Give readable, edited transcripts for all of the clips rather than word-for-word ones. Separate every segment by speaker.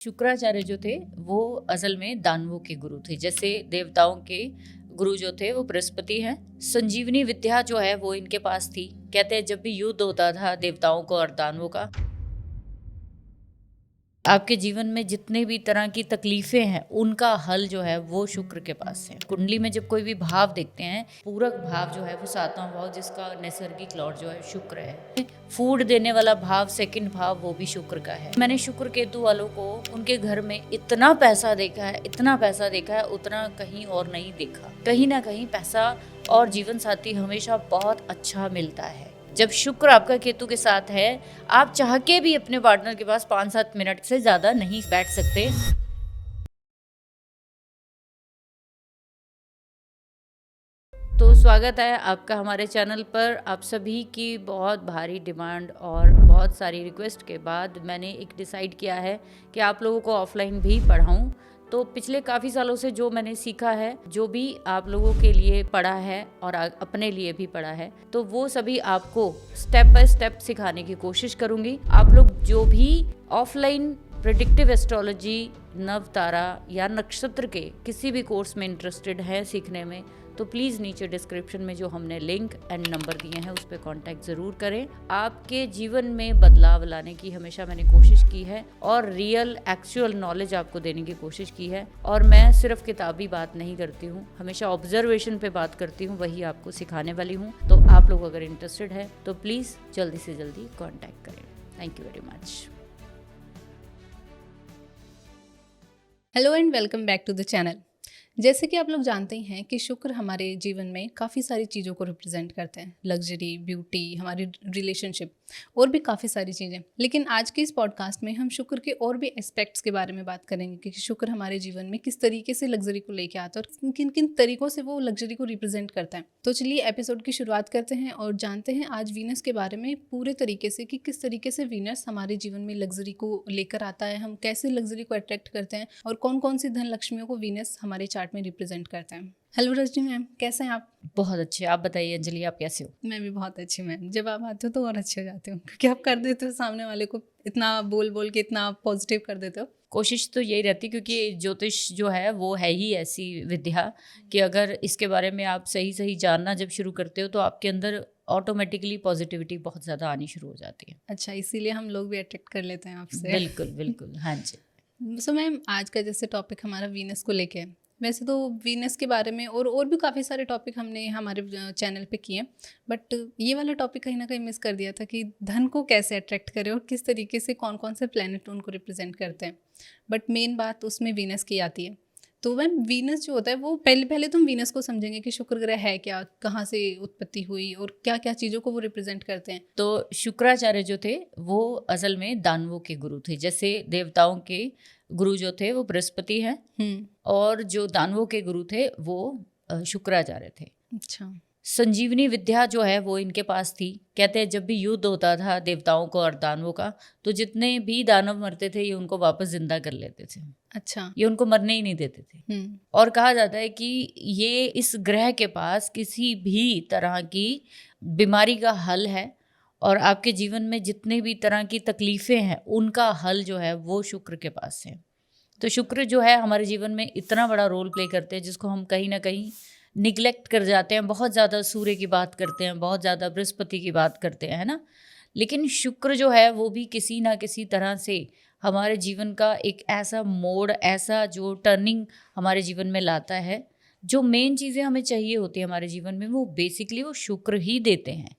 Speaker 1: शुक्राचार्य जो थे वो असल में दानवों के गुरु थे। जैसे देवताओं के गुरु जो थे वो बृहस्पति हैं। संजीवनी विद्या जो है वो इनके पास थी। कहते हैं जब भी युद्ध होता था देवताओं को और दानवों का, आपके जीवन में जितने भी तरह की तकलीफें हैं उनका हल जो है वो शुक्र के पास है। कुंडली में जब कोई भी भाव देखते हैं, पूरक भाव जो है वो सातवां भाव जिसका नैसर्गिक लॉर्ड जो है शुक्र है। फूड देने वाला भाव सेकंड भाव वो भी शुक्र का है। मैंने शुक्र केतु वालों को उनके घर में इतना पैसा देखा है, इतना पैसा देखा है, उतना कहीं और नहीं देखा। कहीं ना कहीं पैसा और जीवन साथी हमेशा बहुत अच्छा मिलता है। जब शुक्र आपका केतु के साथ है, आप चाह के भी अपने पार्टनर के पास 5-7 मिनट से ज्यादा नहीं बैठ सकते। तो स्वागत है आपका हमारे चैनल पर। आप सभी की बहुत भारी डिमांड और बहुत सारी रिक्वेस्ट के बाद मैंने एक डिसाइड किया है कि आप लोगों को ऑफलाइन भी पढ़ाऊं। तो पिछले काफ़ी सालों से जो मैंने सीखा है, जो भी आप लोगों के लिए पढ़ा है और अपने लिए भी पढ़ा है, तो वो सभी आपको स्टेप बाय स्टेप सिखाने की कोशिश करूंगी। आप लोग जो भी ऑफलाइन प्रेडिक्टिव एस्ट्रोलॉजी, नव तारा या नक्षत्र के किसी भी कोर्स में इंटरेस्टेड है सीखने में, तो प्लीज़ नीचे डिस्क्रिप्शन में जो हमने लिंक एंड नंबर दिए हैं उस पर कॉन्टैक्ट ज़रूर करें। आपके जीवन में बदलाव लाने की हमेशा मैंने कोशिश की है और रियल एक्चुअल नॉलेज आपको देने की कोशिश की है। और मैं सिर्फ किताबी बात नहीं करती हूँ, हमेशा ऑब्जर्वेशन पे बात करती हूँ, वही आपको सिखाने वाली हूँ। तो आप लोग अगर इंटरेस्टेड है तो प्लीज़ जल्दी से जल्दी कॉन्टैक्ट करें। Thank you very much.
Speaker 2: Hello and welcome back to the channel. जैसे कि आप लोग जानते ही हैं कि शुक्र हमारे जीवन में काफ़ी सारी चीज़ों को रिप्रेजेंट करते हैं। लग्जरी, ब्यूटी, हमारी रिलेशनशिप और भी काफ़ी सारी चीज़ें। लेकिन आज के इस पॉडकास्ट में हम शुक्र के और भी एस्पेक्ट्स के बारे में बात करेंगे कि शुक्र हमारे जीवन में किस तरीके से लग्जरी को लेके आता है और किन किन तरीकों से वो लग्जरी को रिप्रेजेंट करता है। तो चलिए एपिसोड की शुरुआत करते हैं और जानते हैं आज वीनस के बारे में पूरे तरीके से कि किस तरीके से वीनस हमारे जीवन में लग्जरी को लेकर आता है, हम कैसे लग्जरी को अट्रैक्ट करते हैं और कौन कौन सी धन लक्ष्मियों को वीनस हमारे चार्ट में रिप्रेजेंट करता है। हेलो रजनी मैम, कैसे हैं आप?
Speaker 1: बहुत अच्छे। आप बताइए अंजलि, आप कैसे हो?
Speaker 2: मैं भी बहुत अच्छी मैम। जब आप आते हो तो और अच्छे हो जाते हो क्योंकि आप कर देते हो सामने वाले को इतना बोल बोल के इतना पॉजिटिव कर देते हो।
Speaker 1: कोशिश तो यही रहती क्योंकि ज्योतिष जो है वो है ही ऐसी विद्या कि अगर इसके बारे में आप सही सही जानना जब शुरू करते हो तो आपके अंदर ऑटोमेटिकली पॉजिटिविटी बहुत ज़्यादा आनी शुरू हो जाती है।
Speaker 2: अच्छा, इसीलिए हम लोग भी अट्रैक्ट कर लेते हैं आपसे।
Speaker 1: बिल्कुल बिल्कुल, हाँ जी।
Speaker 2: सो मैम, आज का जैसे टॉपिक हमारा वीनस को लेके है। वैसे तो वीनस के बारे में और भी काफ़ी सारे टॉपिक हमने हमारे चैनल पे किए, बट ये वाला टॉपिक कहीं ना कहीं मिस कर दिया था कि धन को कैसे अट्रैक्ट करें और किस तरीके से कौन कौन से प्लैनेट उनको रिप्रेजेंट करते हैं। बट मेन बात उसमें वीनस की आती है। तो मैम, वीनस जो होता है वो पहले पहले तुम वीनस को समझेंगे कि शुक्र ग्रह है क्या, कहाँ से उत्पत्ति हुई और क्या क्या चीज़ों को वो रिप्रेजेंट करते हैं।
Speaker 1: तो शुक्राचार्य जो थे वो असल में दानवों के गुरु थे। जैसे देवताओं के गुरु जो थे वो बृहस्पति हैं और जो दानवों के गुरु थे वो शुक्राचार्य थे।
Speaker 2: अच्छा।
Speaker 1: संजीवनी विद्या जो है वो इनके पास थी। कहते हैं जब भी युद्ध होता था देवताओं को और दानवों का, तो जितने भी दानव मरते थे ये उनको वापस जिंदा कर लेते थे।
Speaker 2: अच्छा।
Speaker 1: ये उनको मरने ही नहीं देते थे। और कहा जाता है कि ये इस ग्रह के पास किसी भी तरह की बीमारी का हल है और आपके जीवन में जितने भी तरह की तकलीफें हैं उनका हल जो है वो शुक्र के पास है। तो शुक्र जो है हमारे जीवन में इतना बड़ा रोल प्ले करते हैं जिसको हम कहीं ना कहीं निगलेक्ट कर जाते हैं। बहुत ज़्यादा सूर्य की बात करते हैं, बहुत ज़्यादा बृहस्पति की बात करते हैं, है ना। लेकिन शुक्र जो है वो भी किसी ना किसी तरह से हमारे जीवन का एक ऐसा मोड़, ऐसा जो टर्निंग हमारे जीवन में लाता है। जो मेन चीज़ें हमें चाहिए होती है हमारे जीवन में वो बेसिकली वो शुक्र ही देते हैं।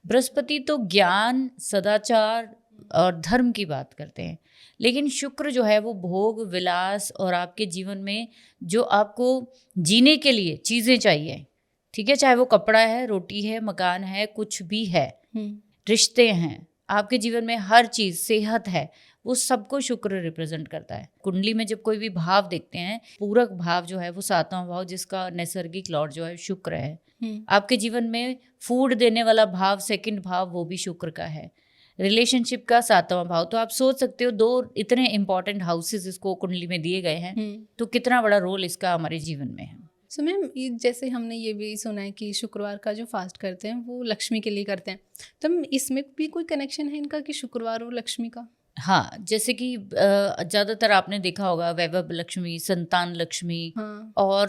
Speaker 1: बृहस्पति तो ज्ञान, सदाचार और धर्म की बात करते हैं, लेकिन शुक्र जो है वो भोग विलास और आपके जीवन में जो आपको जीने के लिए चीज़ें चाहिए, ठीक है, चाहे वो कपड़ा है, रोटी है, मकान है, कुछ भी है, रिश्ते हैं, आपके जीवन में हर चीज़, सेहत है, वो सबको शुक्र रिप्रेजेंट करता है। कुंडली में जब कोई भी भाव देखते हैं, पूरक भाव जो है वो सातवां भाव जिसका नैसर्गिक लॉर्ड जो है शुक्र है। आपके जीवन में फूड देने वाला भाव सेकंड भाव वो भी शुक्र का है। रिलेशनशिप का सातवां भाव, तो आप सोच सकते हो दो इतने इंपॉर्टेंट हाउसेस इसको कुंडली में दिए गए हैं, तो कितना बड़ा रोल इसका हमारे जीवन में है।
Speaker 2: सो मैम, जैसे हमने ये भी सुना है कि शुक्रवार का जो फास्ट करते हैं वो लक्ष्मी के लिए करते हैं, तो इसमें भी कोई कनेक्शन है इनका कि शुक्रवार और लक्ष्मी का?
Speaker 1: हाँ, जैसे कि ज़्यादातर आपने देखा होगा वैभव लक्ष्मी, संतान लक्ष्मी
Speaker 2: हाँ।
Speaker 1: और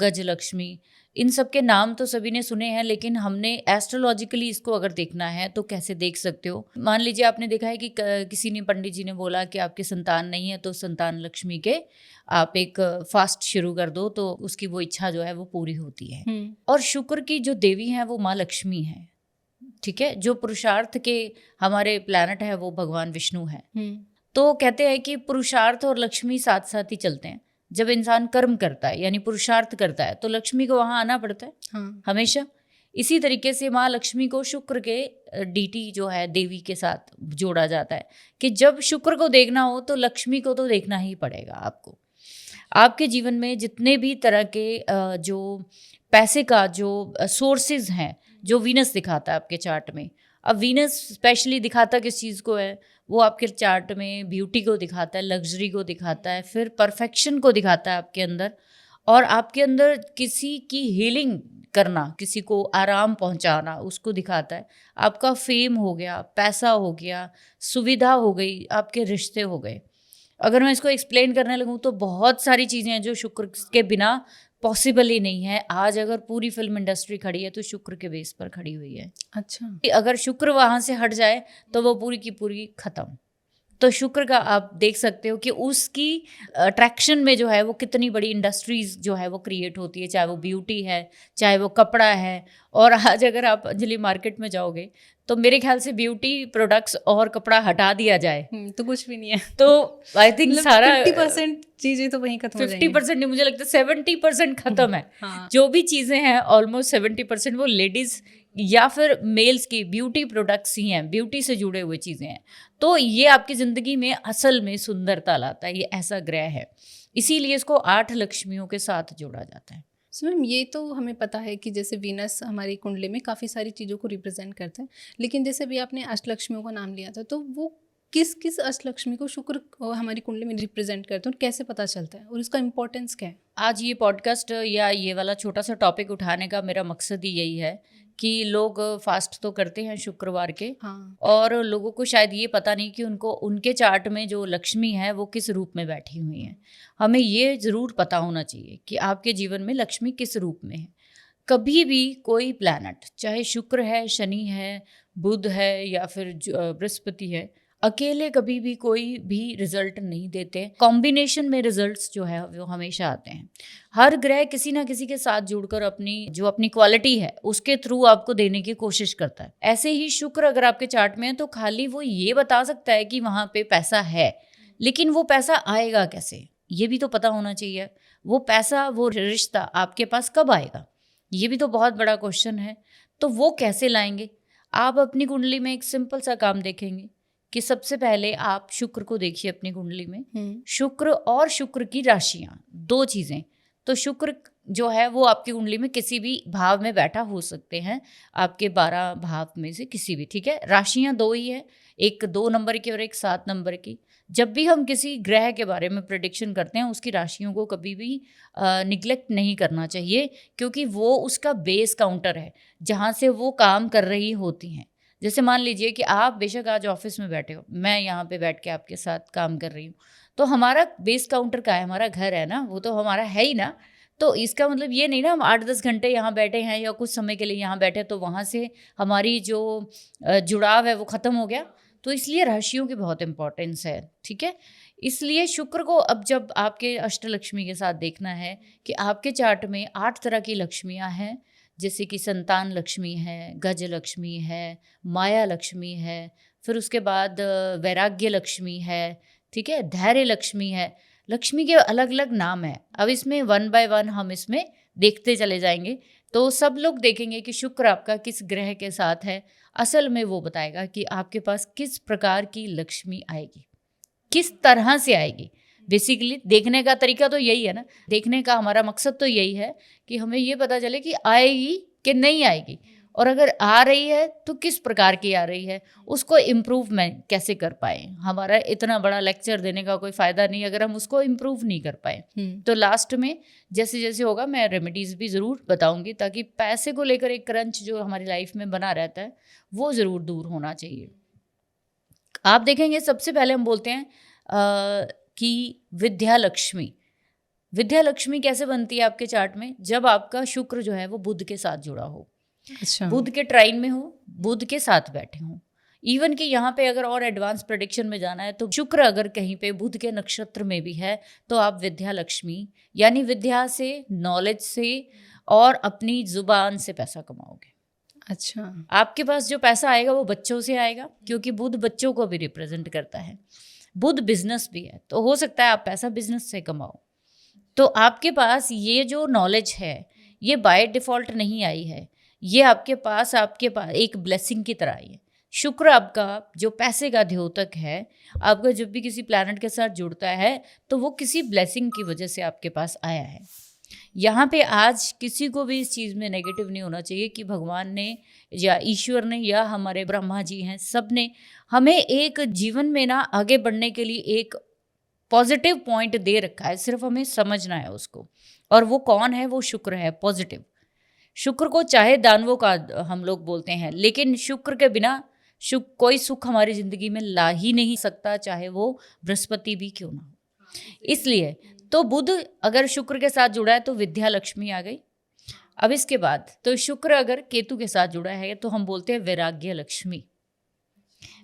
Speaker 1: गज लक्ष्मी, इन सब के नाम तो सभी ने सुने हैं, लेकिन हमने एस्ट्रोलॉजिकली इसको अगर देखना है तो कैसे देख सकते हो। मान लीजिए आपने देखा है कि किसी ने, पंडित जी ने बोला कि आपके संतान नहीं है, तो संतान लक्ष्मी के आप एक फास्ट शुरू कर दो, तो उसकी वो इच्छा जो है वो पूरी होती है। और शुक्र की जो देवी है वो माँ लक्ष्मी है, ठीक है। जो पुरुषार्थ के हमारे प्लैनेट है वो भगवान विष्णु है। तो कहते हैं कि पुरुषार्थ और लक्ष्मी साथ साथ ही चलते हैं। जब इंसान कर्म करता है यानी पुरुषार्थ करता है तो लक्ष्मी को वहां आना पड़ता है। हाँ। हमेशा इसी तरीके से माँ लक्ष्मी को शुक्र के डीटी जो है देवी के साथ जोड़ा जाता है कि जब शुक्र को देखना हो तो लक्ष्मी को तो देखना ही पड़ेगा आपको। आपके जीवन में जितने भी तरह के जो पैसे का जो सोर्सेज हैं, जो वीनस दिखाता है आपके चार्ट में। अब वीनस स्पेशली दिखाता किस चीज़ को है, वो आपके चार्ट में ब्यूटी को दिखाता है, लग्जरी को दिखाता है, फिर परफेक्शन को दिखाता है आपके अंदर, और आपके अंदर किसी की हीलिंग करना, किसी को आराम पहुंचाना, उसको दिखाता है। आपका फेम हो गया, पैसा हो गया, सुविधा हो गई, आपके रिश्ते हो गए। अगर मैं इसको एक्सप्लेन करने लगूँ तो बहुत सारी चीज़ें हैं जो शुक्र के बिना पॉसिबल ही नहीं है। आज अगर पूरी फिल्म इंडस्ट्री खड़ी है तो शुक्र के बेस पर खड़ी हुई है। अच्छा, अगर शुक्र वहाँ से हट जाए तो वो पूरी की पूरी खत्म। तो शुक्र का आप देख सकते हो कि उसकी अट्रैक्शन में जो है वो कितनी बड़ी इंडस्ट्रीज जो है वो क्रिएट होती है, चाहे वो ब्यूटी है, चाहे वो कपड़ा है। और आज अगर आप अंजलि मार्केट में जाओगे तो मेरे ख्याल से ब्यूटी प्रोडक्ट्स और कपड़ा हटा दिया जाए
Speaker 2: तो कुछ भी नहीं है।
Speaker 1: तो आई थिंक सारा
Speaker 2: 50% चीजें तो वहीं खत्म हो जाएंगी।
Speaker 1: 50% नहीं, मुझे लगता है 70% खत्म है। हाँ। जो भी चीजें हैं ऑलमोस्ट 70% वो लेडीज या फिर मेल्स की ब्यूटी प्रोडक्ट्स ही हैं, ब्यूटी से जुड़े हुए चीज़ें हैं। तो ये आपकी ज़िंदगी में असल में सुंदरता लाता है, ये ऐसा ग्रह है, इसीलिए इसको 8 लक्ष्मियों के साथ जोड़ा जाता है।
Speaker 2: सो मैम, ये तो हमें पता है कि जैसे वीनस हमारी कुंडली में काफ़ी सारी चीज़ों को रिप्रेजेंट करता है, लेकिन जैसे भी आपने अष्टलक्ष्मियों का नाम लिया था, तो वो किस किस अष्टलक्ष्मी को शुक्र हमारी कुंडली में रिप्रेजेंट करते हैं और कैसे पता चलता है और इसका इम्पोर्टेंस क्या है?
Speaker 1: आज ये पॉडकास्ट या ये वाला छोटा सा टॉपिक उठाने का मेरा मकसद ही यही है कि लोग फास्ट तो करते हैं शुक्रवार के। हाँ। और लोगों को शायद ये पता नहीं कि उनको उनके चार्ट में जो लक्ष्मी है वो किस रूप में बैठी हुई है। हमें ये ज़रूर पता होना चाहिए कि आपके जीवन में लक्ष्मी किस रूप में है। कभी भी कोई प्लैनेट, चाहे शुक्र है, शनि है, बुध है या फिर बृहस्पति है, अकेले कभी भी कोई भी रिजल्ट नहीं देते। कॉम्बिनेशन में रिजल्ट्स जो है वो हमेशा आते हैं। हर ग्रह किसी ना किसी के साथ जुड़कर अपनी क्वालिटी है उसके थ्रू आपको देने की कोशिश करता है। ऐसे ही शुक्र अगर आपके चार्ट में है तो खाली वो ये बता सकता है कि वहाँ पे पैसा है, लेकिन वो पैसा आएगा कैसे ये भी तो पता होना चाहिए। वो पैसा, वो रिश्ता आपके पास कब आएगा, ये भी तो बहुत बड़ा क्वेश्चन है। तो वो कैसे लाएंगे? आप अपनी कुंडली में एक सिंपल सा काम देखेंगे कि सबसे पहले आप शुक्र को देखिए अपनी कुंडली में। शुक्र और शुक्र की राशियां, दो चीजें। तो शुक्र जो है वो आपकी कुंडली में किसी भी भाव में बैठा हो सकते हैं, आपके 12 भाव में से किसी भी, ठीक है। राशियां दो ही है, एक 2 नंबर की और एक 7 नंबर की। जब भी हम किसी ग्रह के बारे में प्रेडिक्शन करते हैं उसकी राशियों को कभी भी निग्लेक्ट नहीं करना चाहिए, क्योंकि वो उसका बेस काउंटर है जहाँ से वो काम कर रही होती हैं। जैसे मान लीजिए कि आप बेशक आज ऑफिस में बैठे हो, मैं यहाँ पे बैठ के आपके साथ काम कर रही हूँ, तो हमारा बेस काउंटर का है, हमारा घर है ना, वो तो हमारा है ही ना। तो इसका मतलब ये नहीं ना हम 8-10 घंटे यहाँ बैठे हैं या कुछ समय के लिए यहाँ बैठे तो वहाँ से हमारी जो जुड़ाव है वो ख़त्म हो गया। तो इसलिए राशियों की बहुत इंपॉर्टेंस है, ठीक है। इसलिए शुक्र को अब जब आपके अष्टलक्ष्मी के साथ देखना है कि आपके चार्ट में 8 तरह की लक्ष्मियाँ हैं, जैसे कि संतान लक्ष्मी है, गज लक्ष्मी है, माया लक्ष्मी है, फिर उसके बाद वैराग्य लक्ष्मी है, ठीक है, धैर्य लक्ष्मी है। लक्ष्मी के अलग अलग नाम हैं। अब इसमें 1 बाय 1 हम इसमें देखते चले जाएंगे तो सब लोग देखेंगे कि शुक्र आपका किस ग्रह के साथ है। असल में वो बताएगा कि आपके पास किस प्रकार की लक्ष्मी आएगी, किस तरह से आएगी। बेसिकली देखने का तरीका तो यही है ना, देखने का हमारा मकसद तो यही है कि हमें ये पता चले कि आएगी कि नहीं आएगी, और अगर आ रही है तो किस प्रकार की आ रही है, उसको इम्प्रूवमेंट कैसे कर पाए। हमारा इतना बड़ा लेक्चर देने का कोई फ़ायदा नहीं अगर हम उसको इम्प्रूव नहीं कर पाए। तो लास्ट में जैसे जैसे होगा मैं रेमेडीज़ भी ज़रूर बताऊंगी, ताकि पैसे को लेकर एक क्रंच जो हमारी लाइफ में बना रहता है वो ज़रूर दूर होना चाहिए। आप देखेंगे सबसे पहले हम बोलते हैं कि विद्या लक्ष्मी। विद्या लक्ष्मी कैसे बनती है आपके चार्ट में? जब आपका शुक्र जो है वो बुध के साथ जुड़ा हो,
Speaker 2: अच्छा।
Speaker 1: बुध के ट्राइन में हो, बुध के साथ बैठे हो। इवन कि यहाँ पे अगर और एडवांस प्रेडिक्शन में जाना है तो शुक्र अगर कहीं पे बुध के नक्षत्र में भी है तो आप विद्या लक्ष्मी यानी विद्या से, नॉलेज से और अपनी जुबान से पैसा कमाओगे।
Speaker 2: अच्छा।
Speaker 1: आपके पास जो पैसा आएगा वो बच्चों से आएगा, क्योंकि बुध बच्चों को भी रिप्रेजेंट करता है। बुध बिजनेस भी है, तो हो सकता है आप पैसा बिजनेस से कमाओ। तो आपके पास ये जो नॉलेज है ये बाय डिफॉल्ट नहीं आई है, ये आपके पास एक ब्लेसिंग की तरह आई है। शुक्र आपका जो पैसे का द्योतक है, आपका जब भी किसी प्लैनेट के साथ जुड़ता है तो वो किसी ब्लेसिंग की वजह से आपके पास आया है। यहाँ पे आज किसी को भी इस चीज़ में नेगेटिव नहीं होना चाहिए कि भगवान ने या ईश्वर ने या हमारे ब्रह्मा जी हैं, सब ने हमें एक जीवन में ना आगे बढ़ने के लिए एक पॉजिटिव पॉइंट दे रखा है, सिर्फ हमें समझना है उसको। और वो कौन है? वो शुक्र है, पॉजिटिव। शुक्र को चाहे दानवों का हम लोग बोलते हैं, लेकिन शुक्र के बिना कोई सुख हमारी ज़िंदगी में ला ही नहीं सकता, चाहे वो बृहस्पति भी क्यों ना हो। इसलिए तो बुध अगर शुक्र के साथ जुड़ा है तो विद्या लक्ष्मी आ गई। अब इसके बाद तो शुक्र अगर केतु के साथ जुड़ा है तो हम बोलते हैं वैराग्य लक्ष्मी।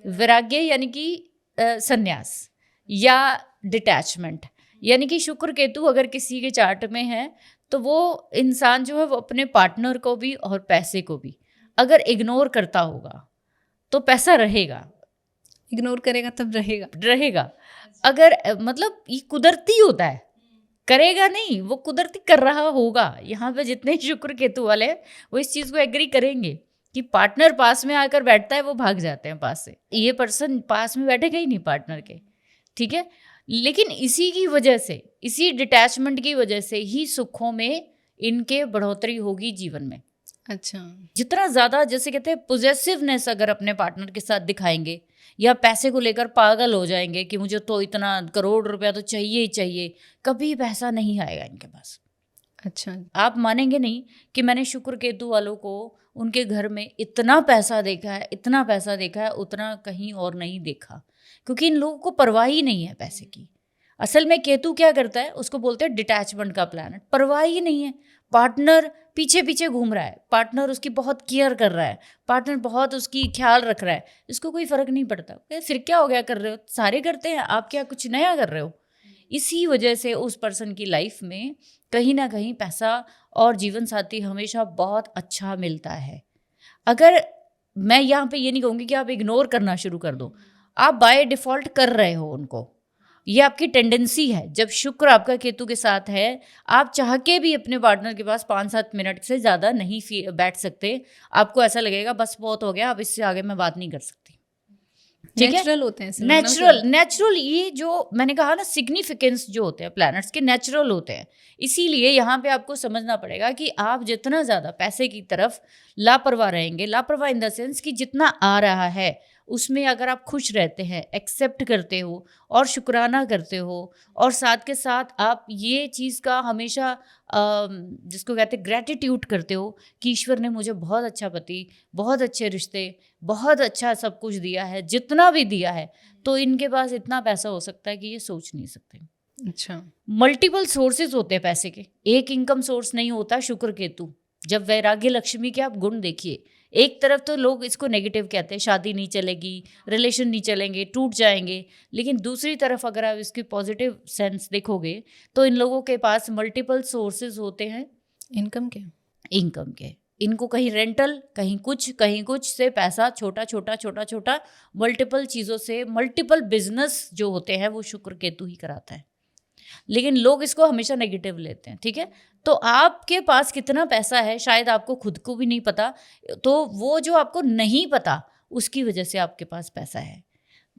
Speaker 1: वैराग्य यानी कि संन्यास या डिटैचमेंट, यानी कि शुक्र केतु अगर किसी के चार्ट में है तो वो इंसान जो है वो अपने पार्टनर को भी और पैसे को भी अगर इग्नोर करता होगा तो पैसा रहेगा,
Speaker 2: इग्नोर करेगा तब
Speaker 1: रहेगा। अगर मतलब ये कुदरती होता है, करेगा नहीं, वो कुदरती कर रहा होगा। यहाँ पे जितने शुक्र केतु वाले हैं वो इस चीज़ को एग्री करेंगे कि पार्टनर पास में आकर बैठता है वो भाग जाते हैं पास से, ये पर्सन पास में बैठेगा ही नहीं पार्टनर के, ठीक है। लेकिन इसी की वजह से, इसी डिटैचमेंट की वजह से ही सुखों में इनके बढ़ोतरी होगी जीवन में।
Speaker 2: अच्छा।
Speaker 1: जितना ज़्यादा जैसे कहते हैं पोजेसिवनेस अगर अपने पार्टनर के साथ दिखाएंगे या पैसे को लेकर पागल हो जाएंगे कि मुझे तो इतना करोड़ रुपया तो चाहिए ही चाहिए, कभी पैसा नहीं आएगा इनके पास।
Speaker 2: अच्छा।
Speaker 1: आप मानेंगे नहीं कि मैंने शुक्र केतु वालों को उनके घर में इतना पैसा देखा है, इतना पैसा देखा है, उतना कहीं और नहीं देखा, क्योंकि इन लोगों को परवाह ही नहीं है पैसे की। असल में केतु क्या करता है, उसको बोलते हैं डिटैचमेंट का प्लैनेट। परवाह ही नहीं है, पार्टनर पीछे पीछे घूम रहा है, पार्टनर उसकी बहुत केयर कर रहा है, पार्टनर बहुत उसकी ख्याल रख रहा है, इसको कोई फर्क नहीं पड़ता। फिर क्या हो गया, कर रहे हो, सारे करते हैं, आप क्या कुछ नया कर रहे हो। इसी वजह से उस पर्सन की लाइफ में कहीं ना कहीं पैसा और जीवन साथी हमेशा बहुत अच्छा मिलता है। अगर मैं यहाँ पे ये नहीं कहूँगी कि आप इग्नोर करना शुरू कर दो, आप बाय डिफ़ॉल्ट कर रहे हो उनको, ये आपकी टेंडेंसी है। जब शुक्र आपका केतु के साथ है, आप चाह के भी अपने पार्टनर के पास 5-7 मिनट से ज़्यादा नहीं बैठ सकते। आपको ऐसा लगेगा बस बहुत हो गया, अब इससे आगे मैं बात नहीं कर सकती।
Speaker 2: नेचुरल होते हैं,
Speaker 1: नेचुरल ये जो मैंने कहा ना, सिग्निफिकेंस जो होते हैं प्लैनेट्स के नेचुरल होते हैं। इसीलिए यहाँ पे आपको समझना पड़ेगा कि आप जितना ज़्यादा पैसे की तरफ लापरवाह रहेंगे, लापरवाह इन द सेंस कि जितना आ रहा है उसमें अगर आप खुश रहते हैं, एक्सेप्ट करते हो और शुक्राना करते हो, और साथ के साथ आप ये चीज़ का हमेशा जिसको कहते हैं ग्रैटिट्यूड करते हो कि ईश्वर ने मुझे बहुत अच्छा पति, बहुत अच्छे रिश्ते, बहुत अच्छा सब कुछ दिया है, जितना भी दिया है, तो इनके पास इतना पैसा हो सकता है कि ये सोच नहीं सकते।
Speaker 2: अच्छा।
Speaker 1: मल्टीपल सोर्सेज होते हैं पैसे के, एक इनकम सोर्स नहीं होता शुक्र केतु। जब वैराग्य लक्ष्मी के आप गुण देखिए, एक तरफ तो लोग इसको नेगेटिव कहते हैं, शादी नहीं चलेगी, रिलेशन नहीं चलेंगे, टूट जाएंगे, लेकिन दूसरी तरफ अगर आप इसकी पॉजिटिव सेंस देखोगे तो इन लोगों के पास मल्टीपल सोर्सेज होते हैं
Speaker 2: इनकम
Speaker 1: के। इनको कहीं रेंटल, कहीं कुछ से पैसा छोटा मल्टीपल चीज़ों से, मल्टीपल बिजनेस जो होते हैं वो शुक्र केतु ही कराता है। लेकिन लोग इसको हमेशा नेगेटिव लेते हैं, ठीक है। तो आपके पास कितना पैसा है शायद आपको खुद को भी नहीं पता, तो वो जो आपको नहीं पता उसकी वजह से आपके पास पैसा है,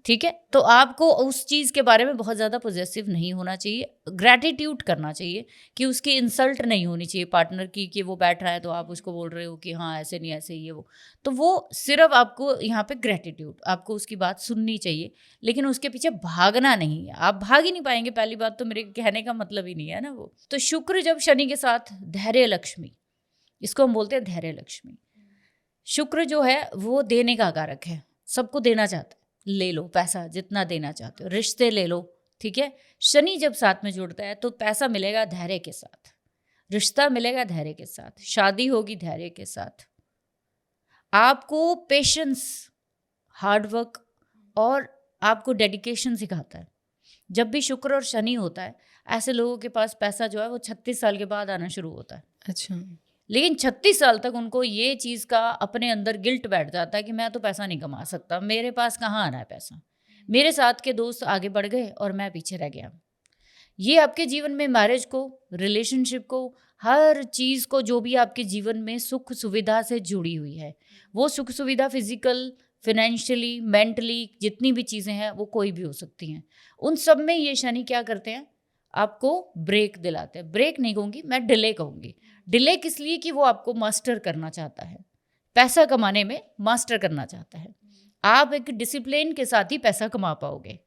Speaker 1: ठीक है। तो आपको उस चीज़ के बारे में बहुत ज़्यादा पॉजिटिव नहीं होना चाहिए, ग्रैटिट्यूड करना चाहिए कि उसकी इंसल्ट नहीं होनी चाहिए पार्टनर की, कि वो बैठ रहा है तो आप उसको बोल रहे हो कि हाँ ऐसे नहीं ऐसे ये वो, तो वो सिर्फ आपको यहाँ पे ग्रैटिट्यूड, आपको उसकी बात सुननी चाहिए, लेकिन उसके पीछे भागना नहीं है। आप भाग ही नहीं पाएंगे, पहली बात तो मेरे कहने का मतलब ही नहीं है ना वो। तो शुक्र जब शनि के साथ, धैर्य लक्ष्मी, इसको हम बोलते हैं धैर्य लक्ष्मी। शुक्र जो है वो देने का कारक है, सबको देना चाहता है, ले लो पैसा जितना देना चाहते हो, रिश्ते ले लो, ठीक है। शनि जब साथ में जुड़ता है तो पैसा मिलेगा धैर्य के साथ, रिश्ता मिलेगा धैर्य के साथ, शादी होगी धैर्य के साथ। आपको पेशेंस, हार्डवर्क और आपको डेडिकेशन सिखाता है। जब भी शुक्र और शनि होता है, ऐसे लोगों के पास पैसा जो है वो 36 साल के बाद आना शुरू होता है।
Speaker 2: अच्छा।
Speaker 1: लेकिन 36 साल तक उनको ये चीज़ का अपने अंदर गिल्ट बैठ जाता है कि मैं तो पैसा नहीं कमा सकता, मेरे पास कहाँ आ रहा है पैसा, मेरे साथ के दोस्त आगे बढ़ गए और मैं पीछे रह गया। ये आपके जीवन में मैरिज को, रिलेशनशिप को, हर चीज़ को, जो भी आपके जीवन में सुख सुविधा से जुड़ी हुई है, वो सुख सुविधा फिजिकल, फाइनेंशियली, मेंटली, जितनी भी चीज़ें हैं वो कोई भी हो सकती हैं, उन सब में ये शनि क्या करते हैं, आपको ब्रेक दिलाते हैं। ब्रेक नहीं कहूँगी मैं, डिले कहूँगी। डिले किस लिए कि वो आपको मास्टर करना चाहता है, पैसा कमाने में मास्टर करना चाहता है। आप एक डिसिप्लिन के साथ ही पैसा कमा पाओगे।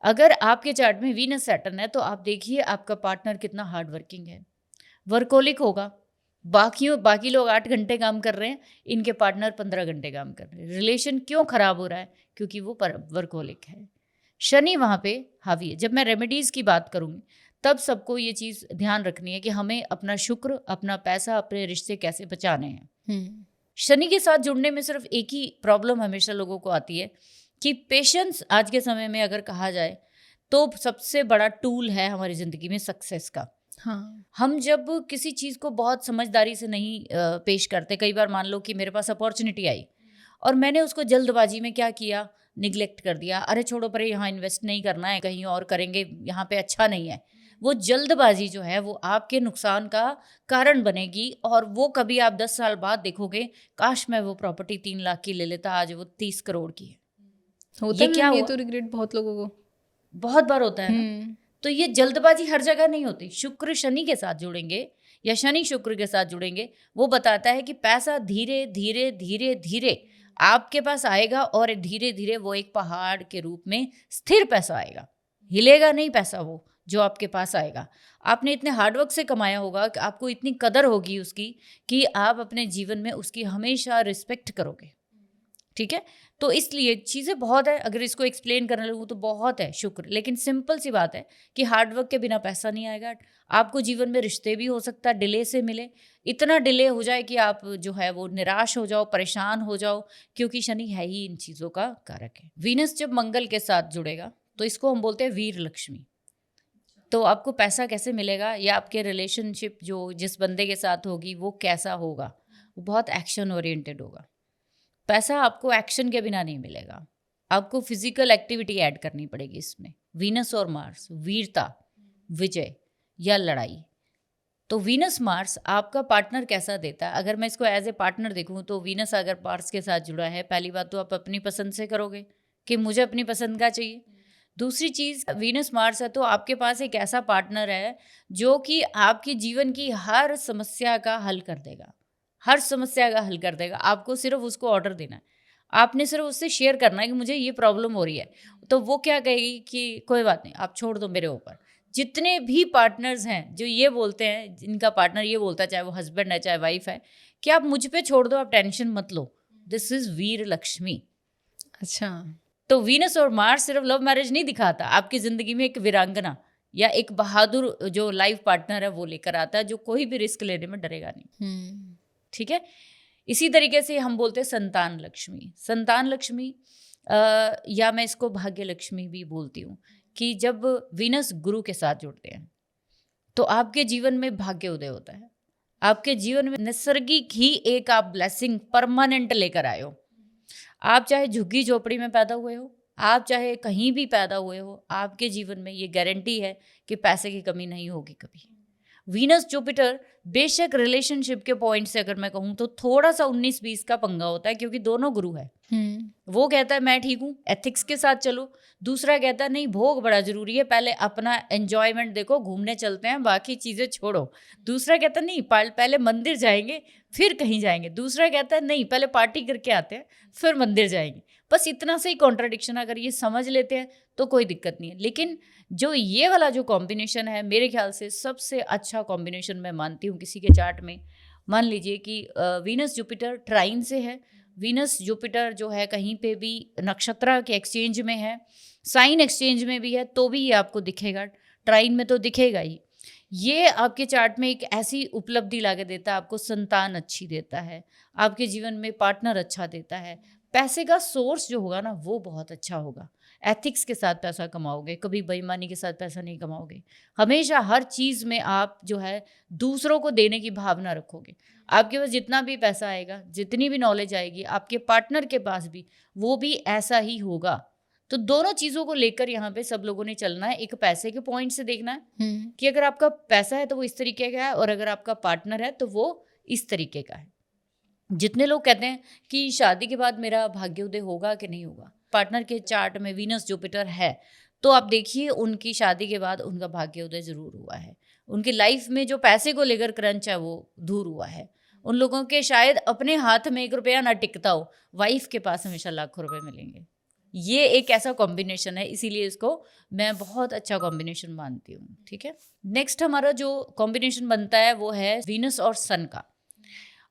Speaker 1: अगर आपके चार्ट में वीनस सैटर्न है तो आप देखिए आपका पार्टनर कितना हार्ड वर्किंग है, वर्कोलिक होगा। बाकी लोग 8 घंटे काम कर रहे हैं, इनके पार्टनर 15 घंटे काम कर रहे हैं। रिलेशन क्यों खराब हो रहा है? क्योंकि वो वर्कोलिक है। शनि वहाँ पे हावी है। जब मैं रेमेडीज़ की बात करूँगी तब सबको ये चीज़ ध्यान रखनी है कि हमें अपना शुक्र, अपना पैसा, अपने रिश्ते कैसे बचाने हैं। शनि के साथ जुड़ने में सिर्फ एक ही प्रॉब्लम हमेशा लोगों को आती है कि पेशेंस आज के समय में अगर कहा जाए तो सबसे बड़ा टूल है हमारी ज़िंदगी में सक्सेस का।
Speaker 2: हाँ।
Speaker 1: हम जब किसी चीज़ को बहुत समझदारी से नहीं पेश करते, कई बार मान लो कि मेरे पास अपॉर्चुनिटी आई और मैंने उसको जल्दबाजी में क्या किया, निगलेक्ट कर दिया। अरे छोड़ो परे, यहाँ इन्वेस्ट नहीं करना है, कहीं और करेंगे, यहाँ पे अच्छा नहीं है। वो जल्दबाजी जो है वो आपके नुकसान का कारण बनेगी और वो कभी आप 10 साल बाद देखोगे, काश मैं वो प्रॉपर्टी 3 लाख की ले लेता, आज वो 30 करोड़ की है।
Speaker 2: होता
Speaker 1: ये क्या
Speaker 2: है, ये
Speaker 1: हुआ?
Speaker 2: तो रिग्रेट बहुत लोगों को
Speaker 1: बहुत बार होता है ना। तो ये जल्दबाजी हर जगह नहीं होती। शुक्र शनि के साथ जुड़ेंगे या शनि शुक्र के साथ जुड़ेंगे, वो बताता है कि पैसा धीरे धीरे धीरे धीरे आपके पास आएगा और धीरे धीरे वो एक पहाड़ के रूप में स्थिर पैसा आएगा। हिलेगा नहीं पैसा वो जो आपके पास आएगा। आपने इतने हार्डवर्क से कमाया होगा कि आपको इतनी कदर होगी उसकी कि आप अपने जीवन में उसकी हमेशा रिस्पेक्ट करोगे। ठीक है, तो इसलिए चीज़ें बहुत है, अगर इसको एक्सप्लेन करने लगूँ तो बहुत है शुक्र। लेकिन सिंपल सी बात है कि हार्डवर्क के बिना पैसा नहीं आएगा। आपको जीवन में रिश्ते भी हो सकता है डिले से मिले, इतना डिले हो जाए कि आप जो है वो निराश हो जाओ, परेशान हो जाओ, क्योंकि शनि है ही इन चीज़ों का कारक है। वीनस जब मंगल के साथ जुड़ेगा तो इसको हम बोलते हैं वीर लक्ष्मी। तो आपको पैसा कैसे मिलेगा, या आपके रिलेशनशिप जो जिस बंदे के साथ होगी वो कैसा होगा, वो बहुत एक्शन ओरिएंटेड होगा। पैसा आपको एक्शन के बिना नहीं मिलेगा, आपको फिजिकल एक्टिविटी ऐड करनी पड़ेगी इसमें। वीनस और मार्स, वीरता, विजय या लड़ाई। तो वीनस मार्स आपका पार्टनर कैसा देता है? अगर मैं इसको एज ए पार्टनर देखूं तो वीनस अगर मार्स के साथ जुड़ा है, पहली बात तो आप अपनी पसंद से करोगे कि मुझे अपनी पसंद का चाहिए। दूसरी चीज़, वीनस मार्स है तो आपके पास एक ऐसा पार्टनर है जो कि आपके जीवन की हर समस्या का हल कर देगा, हर समस्या का हल कर देगा। आपको सिर्फ उसको ऑर्डर देना है, आपने सिर्फ उससे शेयर करना है कि मुझे ये प्रॉब्लम हो रही है, तो वो क्या कहेगी कि कोई बात नहीं, आप छोड़ दो मेरे ऊपर। जितने भी पार्टनर्स हैं जो ये बोलते हैं, जिनका पार्टनर ये बोलता है, चाहे वो हस्बैंड है चाहे वाइफ है, कि आप मुझ पे छोड़ दो, आप टेंशन मत लो, दिस इज वीर लक्ष्मी।
Speaker 2: अच्छा,
Speaker 1: तो वीनस और मार्स सिर्फ लव मैरिज नहीं दिखाता, आपकी जिंदगी में एक वीरांगना या एक बहादुर जो लाइफ पार्टनर है वो लेकर आता है, जो कोई भी रिस्क लेने में डरेगा नहीं। ठीक है, इसी तरीके से हम बोलते हैं संतान लक्ष्मी। संतान लक्ष्मी या मैं इसको भाग्य लक्ष्मी भी बोलती हूँ, कि जब वीनस गुरु के साथ जुड़ते हैं तो आपके जीवन में भाग्य उदय होता है। आपके जीवन में नैसर्गिक ही एक आप ब्लेसिंग परमानेंट लेकर आए हो। आप चाहे झुग्गी झोपड़ी में पैदा हुए हो, आप चाहे कहीं भी पैदा हुए हो, आपके जीवन में ये गारंटी है कि पैसे की कमी नहीं होगी कभी। वीनस जुपिटर बेशक रिलेशनशिप के पॉइंट से अगर मैं कहूँ तो थोड़ा सा 19-20 का पंगा होता है, क्योंकि दोनों गुरु है। वो कहता है मैं ठीक हूँ, एथिक्स के साथ चलो। दूसरा कहता है नहीं, भोग बड़ा जरूरी है, पहले अपना एंजॉयमेंट देखो, घूमने चलते हैं, बाकी चीज़ें छोड़ो। दूसरा कहता है नहीं, पहले मंदिर जाएंगे फिर कहीं जाएंगे। दूसरा कहता है नहीं, पहले पार्टी करके आते हैं फिर मंदिर जाएंगे। बस इतना सा ही कॉन्ट्राडिक्शन, अगर ये समझ लेते हैं तो कोई दिक्कत नहीं है। लेकिन जो ये वाला जो कॉम्बिनेशन है, मेरे ख्याल से सबसे अच्छा कॉम्बिनेशन मैं मानती हूँ किसी के चार्ट में। मान लीजिए कि वीनस जुपिटर ट्राइन से है, वीनस जुपिटर जो है कहीं पे भी नक्षत्र के एक्सचेंज में है, साइन एक्सचेंज में भी है, तो भी ये आपको दिखेगा, ट्राइन में तो दिखेगा ही। ये आपके चार्ट में एक ऐसी उपलब्धि ला के देता है, आपको संतान अच्छी देता है, आपके जीवन में पार्टनर अच्छा देता है, पैसे का सोर्स जो होगा ना वो बहुत अच्छा होगा, एथिक्स के साथ पैसा कमाओगे, कभी बेईमानी के साथ पैसा नहीं कमाओगे, हमेशा हर चीज़ में आप जो है दूसरों को देने की भावना रखोगे। आपके पास जितना भी पैसा आएगा, जितनी भी नॉलेज आएगी, आपके पार्टनर के पास भी वो भी ऐसा ही होगा। तो दोनों चीज़ों को लेकर यहाँ पे सब लोगों ने चलना है। एक पैसे के पॉइंट से देखना है कि अगर आपका पैसा है तो वो इस तरीके का है, और अगर आपका पार्टनर है तो वो इस तरीके का है। जितने लोग कहते हैं कि शादी के बाद मेरा भाग्योदय होगा कि नहीं होगा, पार्टनर के चार्ट में वीनस जुपिटर है तो आप देखिए उनकी शादी के बाद उनका भाग्योदय जरूर हुआ है। उनकी लाइफ में जो पैसे को लेकर क्रंच है वो दूर हुआ है। उन लोगों के शायद अपने हाथ में 1 रुपया ना टिकता हो, वाइफ के पास हमेशा लाखों रुपए मिलेंगे। ये एक ऐसा कॉम्बिनेशन है, इसीलिए इसको मैं बहुत अच्छा कॉम्बिनेशन मानती हूँ। ठीक है, नेक्स्ट हमारा जो कॉम्बिनेशन बनता है वो है वीनस और सन का।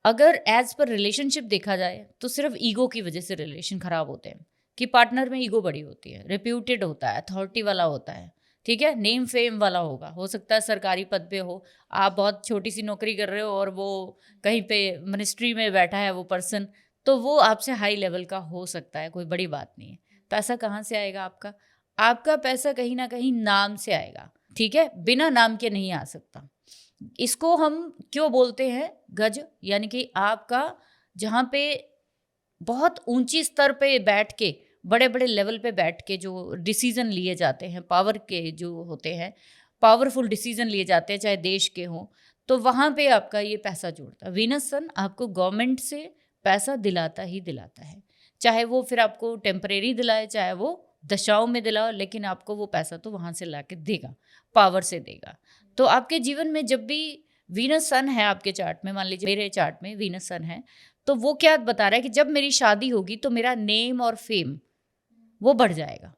Speaker 1: अगर एज पर रिलेशनशिप देखा जाए तो सिर्फ ईगो की वजह से रिलेशन खराब होते हैं, कि पार्टनर में ईगो बड़ी होती है, रेप्यूटेड होता है, अथॉरिटी वाला होता है, ठीक है, नेम फेम वाला होगा, हो सकता है सरकारी पद पे हो, आप बहुत छोटी सी नौकरी कर रहे हो और वो कहीं पे मिनिस्ट्री में बैठा है वो पर्सन, तो वो आपसे हाई लेवल का हो सकता है, कोई बड़ी बात नहीं है। पैसा कहाँ से आएगा आपका? आपका पैसा कहीं ना कहीं नाम से आएगा, ठीक है, बिना नाम के नहीं आ सकता। इसको हम क्यों बोलते हैं गज, यानी कि आपका जहाँ पे बहुत ऊंची स्तर पे बैठ के, बड़े बड़े लेवल पे बैठ के जो डिसीजन लिए जाते हैं, पावर के जो होते हैं, पावरफुल डिसीजन लिए जाते हैं, चाहे देश के हों, तो वहाँ पे आपका ये पैसा जुड़ता है। वीनस सन आपको गवर्नमेंट से पैसा दिलाता ही दिलाता है, चाहे वो फिर आपको टेम्परेरी दिलाए, चाहे वो दशाओं में दिलाओ, लेकिन आपको वो पैसा तो वहाँ से ला के देगा, पावर से देगा। तो आपके जीवन में जब भी वीनस सन है आपके चार्ट में, मान लीजिए मेरे चार्ट में वीनस सन है, तो वो क्या बता रहा है कि जब मेरी शादी होगी तो मेरा नेम और फेम वो बढ़ जाएगा,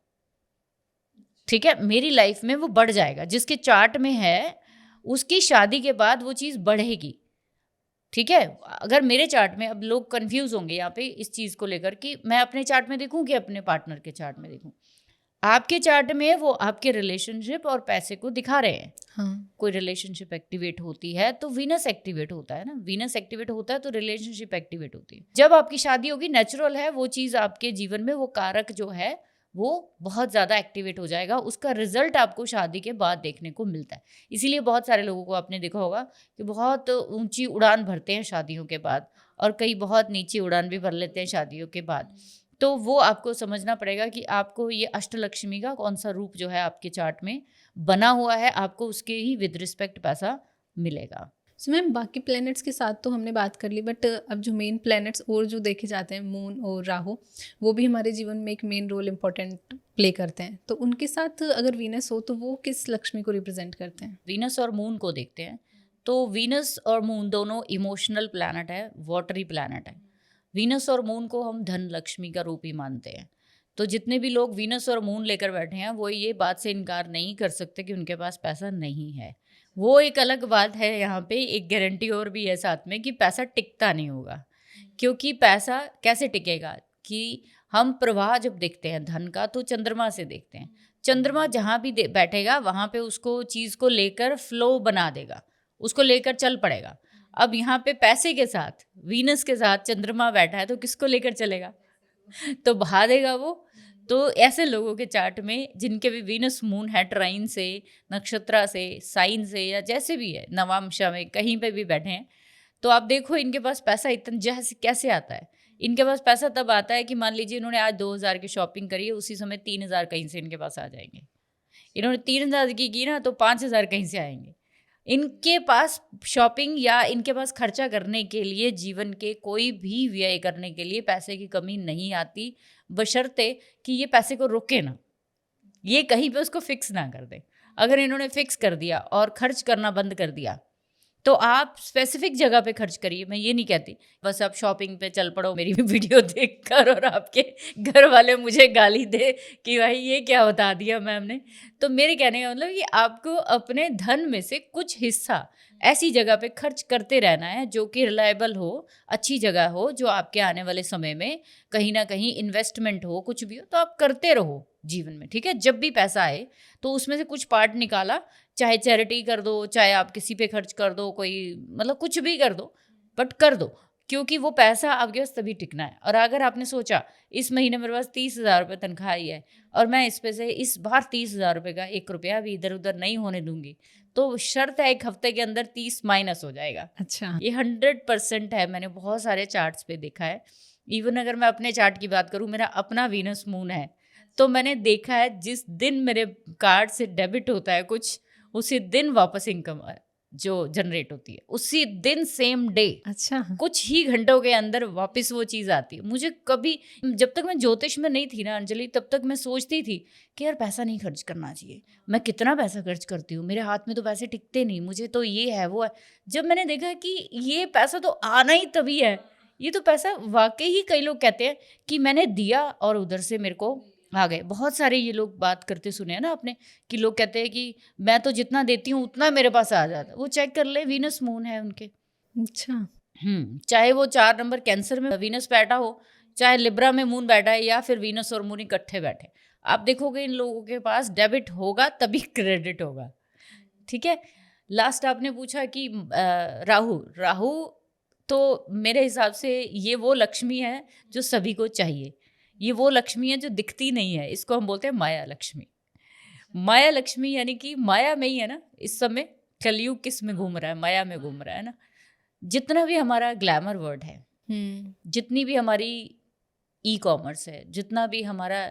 Speaker 1: ठीक है, मेरी लाइफ में वो बढ़ जाएगा। जिसके चार्ट में है उसकी शादी के बाद वो चीज़ बढ़ेगी, ठीक है। अगर मेरे चार्ट में, अब लोग कंफ्यूज होंगे यहाँ पे इस चीज़ को लेकर कि मैं अपने चार्ट में देखूँ कि अपने पार्टनर के चार्ट में देखूँ। आपके चार्ट में वो आपके रिलेशनशिप और पैसे को दिखा रहे हैं।
Speaker 2: हाँ।
Speaker 1: कोई रिलेशनशिप एक्टिवेट होती है तो वीनस एक्टिवेट होता है ना, वीनस एक्टिवेट होता है तो रिलेशनशिप एक्टिवेट होती है। जब आपकी शादी होगी, नेचुरल है वो चीज़ आपके जीवन में, वो कारक जो है वो बहुत ज़्यादा एक्टिवेट हो जाएगा। उसका रिजल्ट आपको शादी के बाद देखने को मिलता है। इसीलिए बहुत सारे लोगों को आपने देखा होगा कि बहुत ऊंची उड़ान भरते हैं शादियों के बाद, और कई बहुत नीची उड़ान भी भर लेते हैं शादियों के बाद। तो वो आपको समझना पड़ेगा कि आपको ये अष्टलक्ष्मी का कौन सा रूप जो है आपके चार्ट में बना हुआ है, आपको उसके ही विद रिस्पेक्ट पैसा मिलेगा।
Speaker 2: सो मैम, बाकी प्लैनेट्स के साथ तो हमने बात कर ली, बट अब जो मेन प्लैनेट्स और जो देखे जाते हैं, मून और राहु, वो भी हमारे जीवन में एक मेन रोल इम्पोर्टेंट प्ले करते हैं। तो उनके साथ अगर वीनस हो तो वो किस लक्ष्मी को रिप्रेजेंट करते हैं?
Speaker 1: वीनस और मून को देखते हैं तो वीनस और मून दोनों इमोशनल प्लैनेट है, वाटरी प्लैनेट है। वीनस और मून को हम धन लक्ष्मी का रूप ही मानते हैं। तो जितने भी लोग वीनस और मून लेकर बैठे हैं वो ये बात से इनकार नहीं कर सकते कि उनके पास पैसा नहीं है। वो एक अलग बात है, यहाँ पे एक गारंटी और भी है साथ में कि पैसा टिकता नहीं होगा। क्योंकि पैसा कैसे टिकेगा कि हम प्रवाह जब देखते हैं धन का तो चंद्रमा से देखते हैं। चंद्रमा जहाँ भी बैठेगा वहाँ पे उसको चीज़ को लेकर फ्लो बना देगा, उसको लेकर चल पड़ेगा। अब यहाँ पे पैसे के साथ, वीनस के साथ चंद्रमा बैठा है तो किसको लेकर चलेगा? तो बहा देगा वो। तो ऐसे लोगों के चार्ट में जिनके भी वीनस मून है ट्राइन से, नक्षत्रा से, साइन से, या जैसे भी है नवांशा में कहीं पे भी बैठे हैं, तो आप देखो इनके पास पैसा इतना जैसे कैसे आता है। इनके पास पैसा तब आता है कि मान लीजिए इन्होंने आज 2000 की शॉपिंग करी है, उसी समय 3000 कहीं से इनके पास आ जाएंगे। इन्होंने 3000 की ना तो 5000 कहीं से आएंगे। इनके पास शॉपिंग या इनके पास खर्चा करने के लिए, जीवन के कोई भी व्यय करने के लिए पैसे की कमी नहीं आती, बशर्ते कि ये पैसे को रोके ना, ये कहीं पे उसको फिक्स ना कर दे। अगर इन्होंने फिक्स कर दिया और खर्च करना बंद कर दिया तो आप स्पेसिफिक जगह पे खर्च करिए। मैं ये नहीं कहती बस आप शॉपिंग पे चल पड़ो मेरी वीडियो देखकर और आपके घर वाले मुझे गाली दे कि भाई ये क्या बता दिया मैम ने। तो मेरे कहने का मतलब कि आपको अपने धन में से कुछ हिस्सा ऐसी जगह पे खर्च करते रहना है जो कि रिलायबल हो, अच्छी जगह हो, जो आपके आने वाले समय में कहीं ना कहीं इन्वेस्टमेंट हो, कुछ भी हो तो आप करते रहो जीवन में, ठीक है। जब भी पैसा आए तो उसमें से कुछ पार्ट निकाला, चाहे चैरिटी कर दो, चाहे आप किसी पे खर्च कर दो, कोई मतलब कुछ भी कर दो, बट कर दो, क्योंकि वो पैसा आपके पास तभी टिकना है। और अगर आपने सोचा इस महीने मेरे पास 30,000 रुपये तनख्वाह आई है और मैं इस पे से इस बार 30,000 रुपये का 1 रुपया भी इधर उधर नहीं होने दूंगी, तो शर्त है 1 हफ्ते के अंदर 30 माइनस हो जाएगा।
Speaker 2: अच्छा,
Speaker 1: ये 100% है, मैंने बहुत सारे चार्ट्स पे देखा है। इवन अगर मैं अपने चार्ट की बात करूँ, मेरा अपना वीनस मून है, तो मैंने देखा है जिस दिन मेरे कार्ड से डेबिट होता है कुछ, उसी दिन वापस इनकम जो जनरेट होती है, उसी दिन सेम डे,
Speaker 2: अच्छा,
Speaker 1: कुछ ही घंटों के अंदर वापस वो चीज़ आती है। मुझे कभी, जब तक मैं ज्योतिष में नहीं थी ना अंजलि, तब तक मैं सोचती थी कि यार पैसा नहीं खर्च करना चाहिए, मैं कितना पैसा खर्च करती हूँ, मेरे हाथ में तो पैसे टिकते नहीं, मुझे तो ये है वो है। जब मैंने देखा कि ये पैसा तो आना ही तभी है, ये तो पैसा वाकई ही, कई लोग कहते हैं कि मैंने दिया और उधर से मेरे को आ गए। बहुत सारे ये लोग बात करते सुने हैं ना आपने, कि लोग कहते हैं कि मैं तो जितना देती हूँ उतना मेरे पास आ जाता है। वो चेक कर ले, वीनस मून है उनके।
Speaker 2: अच्छा,
Speaker 1: चाहे वो 4 नंबर कैंसर में वीनस बैठा हो, चाहे लिब्रा में मून बैठा है, या फिर वीनस और मून इकट्ठे बैठे, आप देखोगे इन लोगों के पास डेबिट होगा तभी क्रेडिट होगा, ठीक है। लास्ट आपने पूछा कि राहु तो मेरे हिसाब से ये वो लक्ष्मी है जो सभी को चाहिए। ये वो लक्ष्मी है जो दिखती नहीं है, इसको हम बोलते हैं माया लक्ष्मी। माया लक्ष्मी यानी कि माया में ही है ना, इस समय कलयुग किस में घूम रहा है, माया में घूम रहा है ना। जितना भी हमारा ग्लैमर वर्ड है, जितनी भी हमारी ई कॉमर्स है, जितना भी हमारा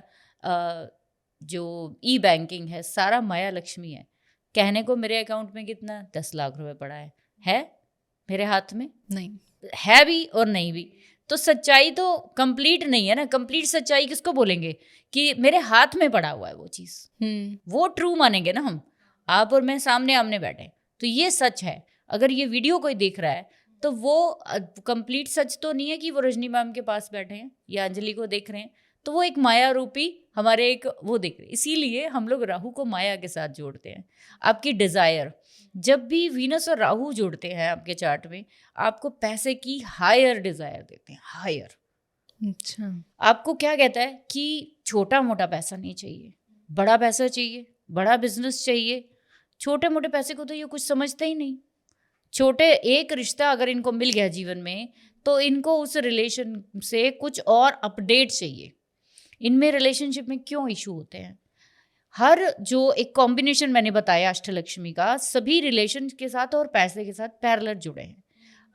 Speaker 1: जो ई बैंकिंग है, सारा माया लक्ष्मी है। कहने को मेरे अकाउंट में कितना 10 लाख रुपए पड़ा है मेरे हाथ में? नहीं है भी और नहीं भी, तो सच्चाई तो कंप्लीट नहीं है ना। कंप्लीट सच्चाई किसको बोलेंगे कि मेरे हाथ में पड़ा हुआ है वो चीज़, वो ट्रू मानेंगे ना हम। आप और मैं सामने आमने बैठे तो ये सच है। अगर ये वीडियो कोई देख रहा है तो वो कंप्लीट सच तो नहीं है कि वो रजनी मैम के पास बैठे हैं या अंजलि को देख रहे हैं, तो वो एक माया रूपी हमारे एक वो देख रहे हैं। इसीलिए हम लोग राहु को माया के साथ जोड़ते हैं। आपकी डिज़ायर, जब भी वीनस और राहु जुड़ते हैं आपके चार्ट में, आपको पैसे की हायर डिज़ायर देते हैं, हायर।
Speaker 2: अच्छा,
Speaker 1: आपको क्या कहता है कि छोटा मोटा पैसा नहीं चाहिए, बड़ा पैसा चाहिए, बड़ा बिजनेस चाहिए। छोटे मोटे पैसे को तो ये कुछ समझते ही नहीं। छोटे एक रिश्ता अगर इनको मिल गया जीवन में, तो इनको उस रिलेशन से कुछ और अपडेट चाहिए। इनमें रिलेशनशिप में क्यों इशू होते हैं? हर जो एक कॉम्बिनेशन मैंने बताया अष्टलक्ष्मी का, सभी रिलेशन के साथ और पैसे के साथ पैरेलल जुड़े हैं।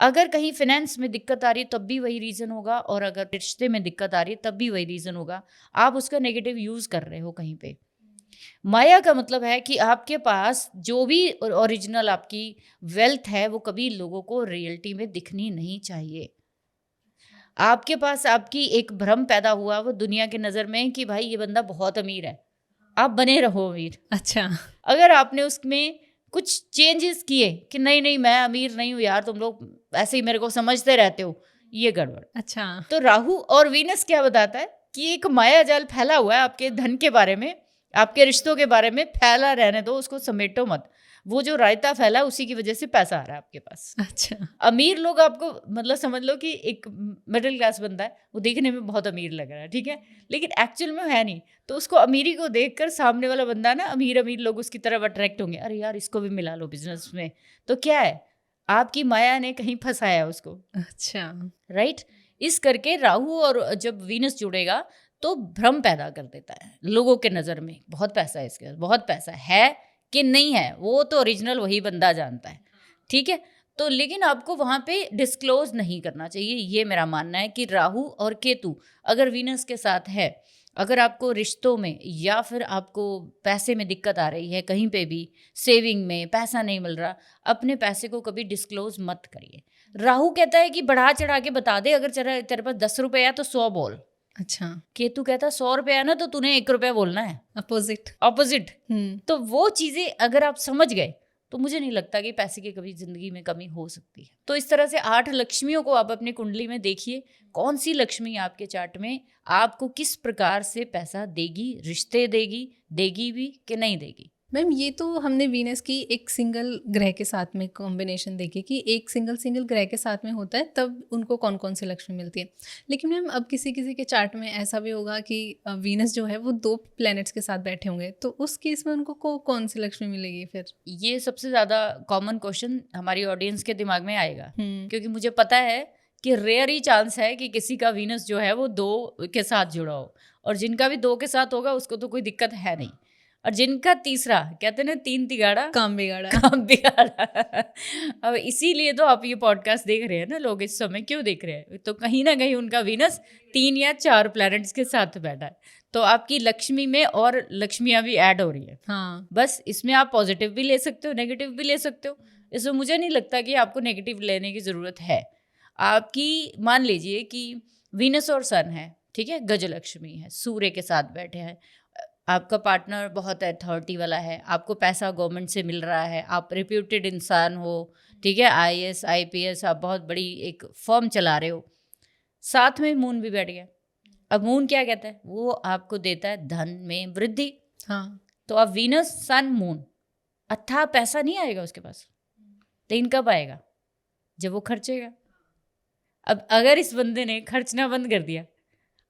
Speaker 1: अगर कहीं फाइनेंस में दिक्कत आ रही है तब भी वही रीज़न होगा, और अगर रिश्ते में दिक्कत आ रही है तब भी वही रीज़न होगा। आप उसका नेगेटिव यूज़ कर रहे हो कहीं पे। माया का मतलब है कि आपके पास जो भी ओरिजिनल आपकी वेल्थ है वो कभी लोगों को रियलिटी में दिखनी नहीं चाहिए। आपके पास आपकी एक भ्रम पैदा हुआ वो दुनिया के नज़र में कि भाई ये बंदा बहुत अमीर है, आप बने रहो अमीर।
Speaker 2: अच्छा,
Speaker 1: अगर आपने उसमें कुछ चेंजेस किए कि नहीं नहीं मैं अमीर नहीं हूँ यार, तुम लोग ऐसे ही मेरे को समझते रहते हो, ये गड़बड़।
Speaker 2: अच्छा,
Speaker 1: तो राहु और वीनस क्या बताता है कि एक माया जाल फैला हुआ है आपके धन के बारे में, आपके रिश्तों के बारे में। फैला रहने दो उसको, समेटो मत। वो जो रायता फैला उसी की वजह से पैसा आ रहा है आपके पास।
Speaker 2: अच्छा,
Speaker 1: अमीर लोग आपको मतलब समझ लो कि एक मिडिल क्लास बंदा है, वो देखने में बहुत अमीर लग रहा है, ठीक है, लेकिन एक्चुअल में है नहीं। तो उसको अमीरी को देखकर सामने वाला बंदा ना, अमीर अमीर लोग उसकी तरफ अट्रैक्ट होंगे, अरे यार इसको भी मिला लो बिजनेस में। तो क्या है, आपकी माया ने कहीं फंसाया उसको।
Speaker 2: अच्छा,
Speaker 1: राइट। इस करके राहु और जब वीनस जुड़ेगा तो भ्रम पैदा कर देता है लोगों के नज़र में, बहुत पैसा है इसके पास, बहुत पैसा है कि नहीं है वो तो ओरिजिनल वही बंदा जानता है, ठीक है। तो लेकिन आपको वहाँ पे डिस्क्लोज नहीं करना चाहिए। ये मेरा मानना है कि राहु और केतु अगर वीनस के साथ है, अगर आपको रिश्तों में या फिर आपको पैसे में दिक्कत आ रही है, कहीं पे भी सेविंग में पैसा नहीं मिल रहा, अपने पैसे को कभी डिस्क्लोज मत करिए। राहु कहता है कि बढ़ा चढ़ा के बता दे, अगर तेरे पास 10 रुपये है तो 100 बोल।
Speaker 2: अच्छा,
Speaker 1: केतु कहता 100 रुपये है ना तो तूने 1 रुपया बोलना है।
Speaker 2: अपोजिट।
Speaker 1: ऑपोजिट। तो वो चीज़ें अगर आप समझ गए तो मुझे नहीं लगता कि पैसे की कभी ज़िंदगी में कमी हो सकती है। तो इस तरह से 8 लक्ष्मियों को आप अपनी कुंडली में देखिए, कौन सी लक्ष्मी आपके चार्ट में आपको किस प्रकार से पैसा देगी, रिश्ते देगी भी कि नहीं देगी।
Speaker 2: मैम ये तो हमने वीनस की एक सिंगल ग्रह के साथ में कॉम्बिनेशन देखी कि एक सिंगल ग्रह के साथ में होता है तब उनको कौन कौन सी लक्ष्मी मिलती है। लेकिन मैम अब किसी किसी के चार्ट में ऐसा भी होगा कि वीनस जो है वो 2 प्लैनेट्स के साथ बैठे होंगे, तो उस केस में उनको कौन सी लक्ष्मी मिलेगी फिर?
Speaker 1: ये सबसे ज़्यादा कॉमन क्वेश्चन हमारी ऑडियंस के दिमाग में आएगा, क्योंकि मुझे पता है कि रेयर ही चांस है कि किसी का वीनस जो है वो 2 के साथ जुड़ा हो, और जिनका भी 2 के साथ होगा उसको तो कोई दिक्कत है नहीं, और जिनका तीसरा, कहते हैं ना 3 तिगाड़ा
Speaker 2: काम बिगाड़ा
Speaker 1: अब इसीलिए तो आप ये पॉडकास्ट देख रहे हैं ना लोग इस समय, क्यों देख रहे हैं, तो कहीं ना कहीं उनका वीनस 3 या 4 प्लैनेट्स के साथ बैठा है, तो आपकी लक्ष्मी में और लक्ष्मियाँ भी ऐड हो रही है।
Speaker 2: हाँ,
Speaker 1: बस इसमें आप पॉजिटिव भी ले सकते हो, नेगेटिव भी ले सकते हो। इसमें मुझे नहीं लगता कि आपको नेगेटिव लेने की ज़रूरत है। आपकी मान लीजिए कि वीनस और सन है, ठीक है, गजलक्ष्मी है, सूर्य के साथ बैठे हैं, आपका पार्टनर बहुत अथॉरिटी वाला है, आपको पैसा गवर्नमेंट से मिल रहा है, आप रिप्यूटेड इंसान हो, ठीक है, IAS IPS, आप बहुत बड़ी एक फर्म चला रहे हो, साथ में मून भी बैठ गया। अब मून क्या कहता है, वो आपको देता है धन में वृद्धि।
Speaker 2: हाँ,
Speaker 1: तो अब वीनस सन मून, अथाह पैसा नहीं आएगा उसके पास, लेकिन कब आएगा, जब वो खर्चेगा। अब अगर इस बंदे ने खर्चना बंद कर दिया,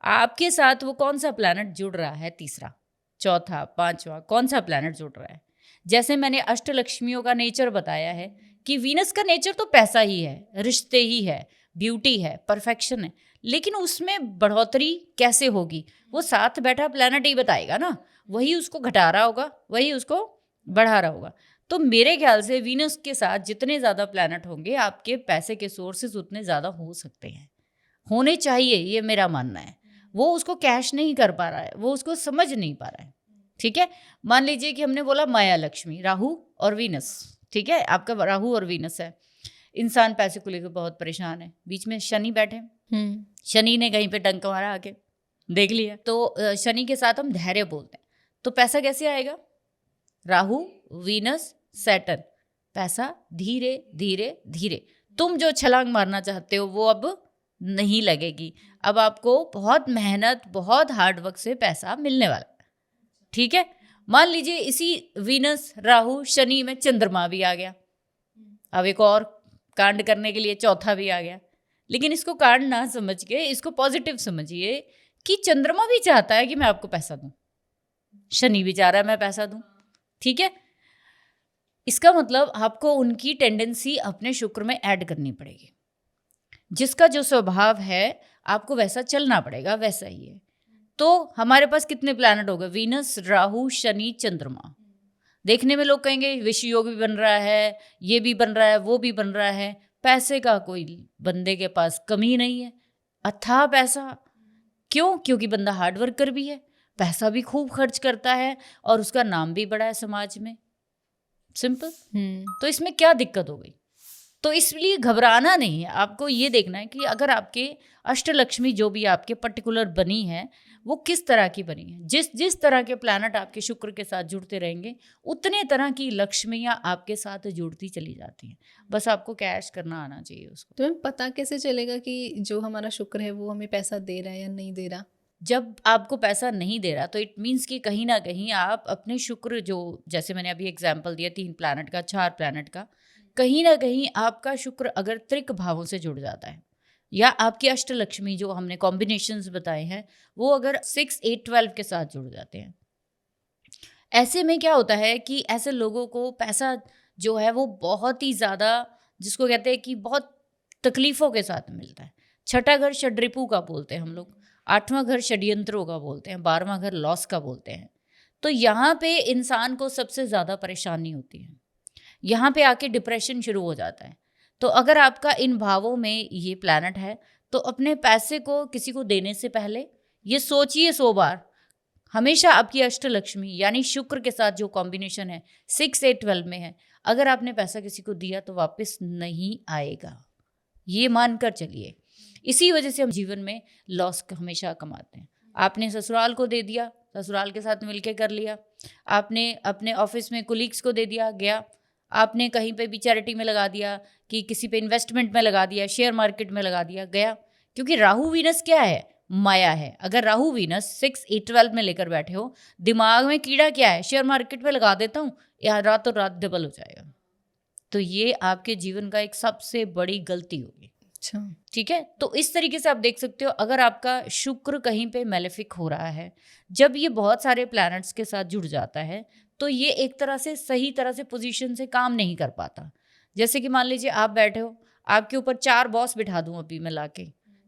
Speaker 1: आपके साथ वो कौन सा प्लैनेट जुड़ रहा है, तीसरा, चौथा, पांचवा, कौन सा प्लैनेट जुड़ रहा है। जैसे मैंने अष्टलक्ष्मियों का नेचर बताया है कि वीनस का नेचर तो पैसा ही है, रिश्ते ही है, ब्यूटी है, परफेक्शन है, लेकिन उसमें बढ़ोतरी कैसे होगी वो साथ बैठा प्लैनेट ही बताएगा ना, वही उसको घटा रहा होगा, वही उसको बढ़ा रहा होगा। तो मेरे ख्याल से वीनस के साथ जितने ज़्यादा प्लैनेट होंगे, आपके पैसे के सोर्सेज उतने ज़्यादा हो सकते हैं, होने चाहिए, ये मेरा मानना है। वो उसको कैश नहीं कर पा रहा है, वो उसको समझ नहीं पा रहा है, ठीक है। मान लीजिए कि हमने बोला माया लक्ष्मी, राहु और वीनस, ठीक है, आपका राहु और वीनस है, इंसान पैसे को लेकर बहुत परेशान है, बीच में शनि बैठे, शनि ने कहीं पे डंक मारा आके, देख लिया, तो शनि के साथ हम धैर्य बोलते हैं, तो पैसा कैसे आएगा, राहु वीनस सैटर्न, पैसा धीरे धीरे धीरे, तुम जो छलांग मारना चाहते हो वो अब नहीं लगेगी, अब आपको बहुत मेहनत, बहुत हार्ड वर्क से पैसा मिलने वाला है, ठीक है। मान लीजिए इसी वीनस राहु शनि में चंद्रमा भी आ गया, अब एक और कांड करने के लिए चौथा भी आ गया, लेकिन इसको कांड ना समझ के इसको पॉजिटिव समझिए कि चंद्रमा भी चाहता है कि मैं आपको पैसा दूं, शनि भी चाह रहा है मैं पैसा दूं, ठीक है। इसका मतलब आपको उनकी टेंडेंसी अपने शुक्र में ऐड करनी पड़ेगी, जिसका जो स्वभाव है आपको वैसा चलना पड़ेगा, वैसा ही है। तो हमारे पास कितने प्लैनेट हो गए, वीनस राहु शनि चंद्रमा। देखने में लोग कहेंगे विषय योग भी बन रहा है, ये भी बन रहा है, वो भी बन रहा है, पैसे का कोई बंदे के पास कमी नहीं है, अथाह पैसा। क्यों? क्योंकि बंदा हार्ड वर्कर भी है, पैसा भी खूब खर्च करता है, और उसका नाम भी बड़ा है समाज में, सिंपल। तो इसमें क्या दिक्कत हो गई? तो इसलिए घबराना नहीं है, आपको ये देखना है कि अगर आपके अष्टलक्ष्मी जो भी आपके पर्टिकुलर बनी है वो किस तरह की बनी है। जिस तरह के प्लैनेट आपके शुक्र के साथ जुड़ते रहेंगे उतने तरह की लक्ष्मियाँ आपके साथ जुड़ती चली जाती हैं, बस आपको कैश करना आना चाहिए उसको।
Speaker 2: तो मैम पता कैसे चलेगा कि जो हमारा शुक्र है वो हमें पैसा दे रहा है या नहीं दे रहा?
Speaker 1: जब आपको पैसा नहीं दे रहा तो इट मीन्स कि कहीं ना कहीं आप अपने शुक्र, जो जैसे मैंने अभी एग्जाम्पल दिया 3 प्लैनेट का, 4 प्लैनेट का, कहीं ना कहीं आपका शुक्र अगर त्रिक भावों से जुड़ जाता है, या आपकी अष्टलक्ष्मी जो हमने कॉम्बिनेशंस बताए हैं वो अगर 6, 8, 12 के साथ जुड़ जाते हैं, ऐसे में क्या होता है कि ऐसे लोगों को पैसा जो है वो बहुत ही ज़्यादा, जिसको कहते हैं कि बहुत तकलीफ़ों के साथ मिलता है। छठा घर षड्रिपु का बोलते हैं हम लोग, 8वां घर षड्यंत्रों का बोलते हैं, 12वां घर लॉस का बोलते हैं। तो यहाँ पे इंसान को सबसे ज़्यादा परेशानी होती है, यहाँ पे आके डिप्रेशन शुरू हो जाता है। तो अगर आपका इन भावों में ये प्लैनेट है तो अपने पैसे को किसी को देने से पहले ये सोचिए 100 बार। हमेशा आपकी अष्टलक्ष्मी यानी शुक्र के साथ जो कॉम्बिनेशन है 6, 8, 12 में है, अगर आपने पैसा किसी को दिया तो वापस नहीं आएगा, ये मानकर चलिए। इसी वजह से हम जीवन में लॉस हमेशा कमाते हैं। आपने ससुराल को दे दिया, ससुराल के साथ मिलके कर लिया, आपने अपने ऑफिस में कुलीग्स को दे दिया, गया, आपने कहीं पे भी चैरिटी में लगा दिया, कि किसी पे इन्वेस्टमेंट में लगा दिया, शेयर मार्केट में लगा दिया, गया। क्योंकि राहु वीनस क्या है? माया है। अगर राहु वीनस 6, 8, 12 में लेकर बैठे हो, दिमाग में कीड़ा क्या है? शेयर मार्केट में लगा देता हूँ, या रातों रात डबल हो जाएगा। तो ये आपके जीवन का एक सबसे बड़ी गलती होगी।
Speaker 2: अच्छा,
Speaker 1: ठीक है। तो इस तरीके से आप देख सकते हो, अगर आपका शुक्र कहीं पे मेलेफिक हो रहा है, जब ये बहुत सारे प्लैनेट्स के साथ जुड़ जाता है, तो ये एक तरह से सही तरह से पोजीशन से काम नहीं कर पाता। जैसे कि मान लीजिए आप बैठे हो, आपके ऊपर 4 बॉस बिठा दूं अभी मैं लाके,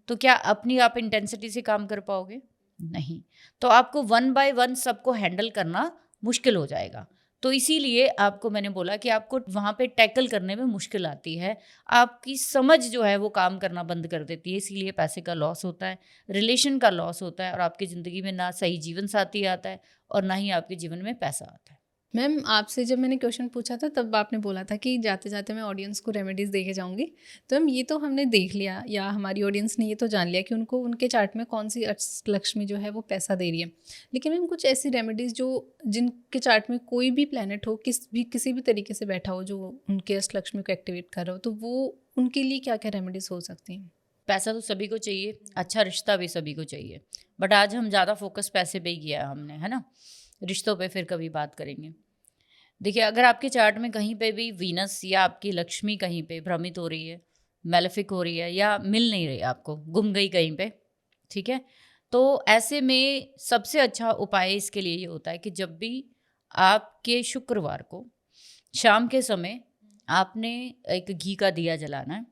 Speaker 1: तो क्या अपनी आप इंटेंसिटी से काम कर पाओगे? नहीं। तो आपको 1 बाय 1 सबको हैंडल करना मुश्किल हो जाएगा। तो इसीलिए आपको मैंने बोला कि आपको वहाँ पे टैकल करने में मुश्किल आती है, आपकी समझ जो है वो काम करना बंद कर देती है। इसीलिए पैसे का लॉस होता है, रिलेशन का लॉस होता है, और आपकी ज़िंदगी में ना सही जीवन साथी आता है और ना ही आपके जीवन में पैसा आता है।
Speaker 2: मैम आपसे जब मैंने क्वेश्चन पूछा था तब आपने बोला था कि जाते जाते मैं ऑडियंस को रेमेडीज़ दे के जाऊँगी। तो मैम ये तो हमने देख लिया, या हमारी ऑडियंस ने ये तो जान लिया कि उनको उनके चार्ट में कौन सी अष्टलक्ष्मी जो है वो पैसा दे रही है। लेकिन मैम कुछ ऐसी रेमेडीज़ जो जिनके चार्ट में कोई भी प्लैनेट हो, किसी भी तरीके से बैठा हो जो उनके अष्टलक्ष्मी को एक्टिवेट कर रहा हो, तो वो उनके लिए क्या क्या रेमेडीज़ हो सकती हैं?
Speaker 1: पैसा तो सभी को चाहिए, अच्छा रिश्ता भी सभी को चाहिए, बट आज हम ज़्यादा फोकस पैसे पे ही किया हमने, है ना। रिश्तों पे फिर कभी बात करेंगे। देखिए, अगर आपके चार्ट में कहीं पे भी वीनस या आपकी लक्ष्मी कहीं पे भ्रमित हो रही है, मेलेफिक हो रही है, या मिल नहीं रही, आपको गुम गई कहीं पे, ठीक है, तो ऐसे में सबसे अच्छा उपाय इसके लिए ये होता है कि जब भी आपके शुक्रवार को शाम के समय आपने एक घी का दिया जलाना है,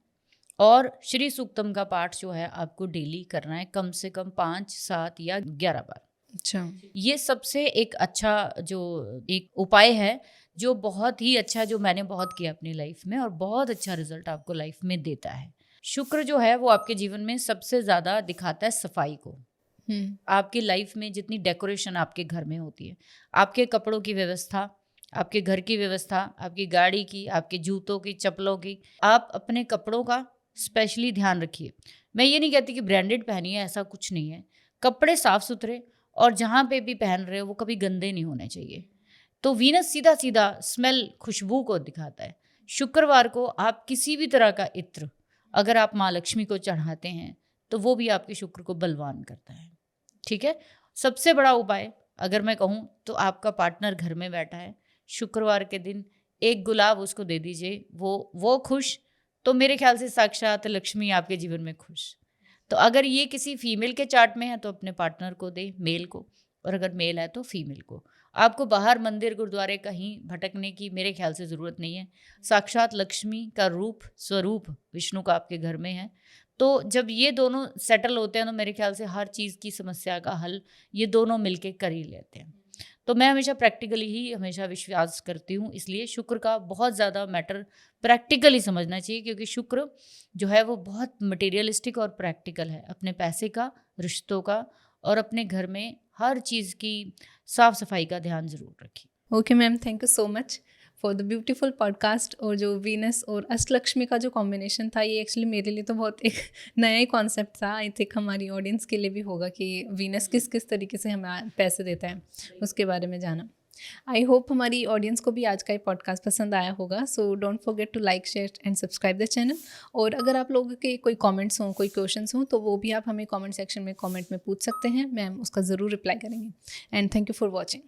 Speaker 1: और श्री सूक्तम का पाठ जो है आपको डेली करना है, कम से कम 5, 7 या 11 बार।
Speaker 2: अच्छा,
Speaker 1: ये सबसे एक अच्छा जो एक उपाय है, जो बहुत ही अच्छा, जो मैंने बहुत किया अपनी लाइफ में, और बहुत अच्छा रिजल्ट आपको लाइफ में देता है। शुक्र जो है वो आपके जीवन में सबसे ज़्यादा दिखाता है सफाई को। आपकी लाइफ में जितनी डेकोरेशन आपके घर में होती है, आपके कपड़ों की व्यवस्था, आपके घर की व्यवस्था, आपकी गाड़ी की, आपके जूतों की, चप्पलों की, आप अपने कपड़ों का स्पेशली ध्यान रखिए। मैं ये नहीं कहती कि ब्रांडेड पहनिए, ऐसा कुछ नहीं है। कपड़े साफ सुथरे, और जहाँ पे भी पहन रहे हो वो कभी गंदे नहीं होने चाहिए। तो वीनस सीधा सीधा स्मेल, खुशबू को दिखाता है। शुक्रवार को आप किसी भी तरह का इत्र अगर आप माँ लक्ष्मी को चढ़ाते हैं, तो वो भी आपके शुक्र को बलवान करता है। ठीक है। सबसे बड़ा उपाय अगर मैं कहूँ तो, आपका पार्टनर घर में बैठा है, शुक्रवार के दिन एक गुलाब उसको दे दीजिए, वो खुश, तो मेरे ख्याल से साक्षात लक्ष्मी आपके जीवन में खुश। तो अगर ये किसी फीमेल के चार्ट में है तो अपने पार्टनर को दे, मेल को, और अगर मेल है तो फीमेल को। आपको बाहर मंदिर गुरुद्वारे कहीं भटकने की मेरे ख्याल से ज़रूरत नहीं है। साक्षात लक्ष्मी का रूप, स्वरूप विष्णु का आपके घर में है। तो जब ये दोनों सेटल होते हैं तो मेरे ख्याल से हर चीज़ की समस्या का हल ये दोनों मिलके कर ही लेते हैं। तो मैं हमेशा प्रैक्टिकली ही हमेशा विश्वास करती हूँ, इसलिए शुक्र का बहुत ज़्यादा मैटर प्रैक्टिकली समझना चाहिए, क्योंकि शुक्र जो है वो बहुत मटेरियलिस्टिक और प्रैक्टिकल है। अपने पैसे का, रिश्तों का, और अपने घर में हर चीज़ की साफ सफाई का ध्यान ज़रूर रखिए।
Speaker 2: Okay ma'am, thank you so much for the beautiful podcast. और जो वीनस और अष्टलक्ष्मी का जो कॉम्बिनेशन था, ये एक्चुअली मेरे लिए तो बहुत एक नया ही कॉन्सेप्ट था। आई थिंक हमारी ऑडियंस के लिए भी होगा कि वीनस किस किस तरीके से हमें पैसे देता है, उसके बारे में जाना। आई होप हमारी ऑडियंस को भी आज का ये पॉडकास्ट पसंद आया होगा। So don't forget to like, share and subscribe the channel. और अगर आप लोगों के कोई कमेंट्स हों, कोई क्वेश्चंस हों, तो वो भी आप हमें कमेंट सेक्शन में कमेंट में पूछ सकते हैं, मैम उसका ज़रूर रिप्लाई करेंगे। And thank you for watching.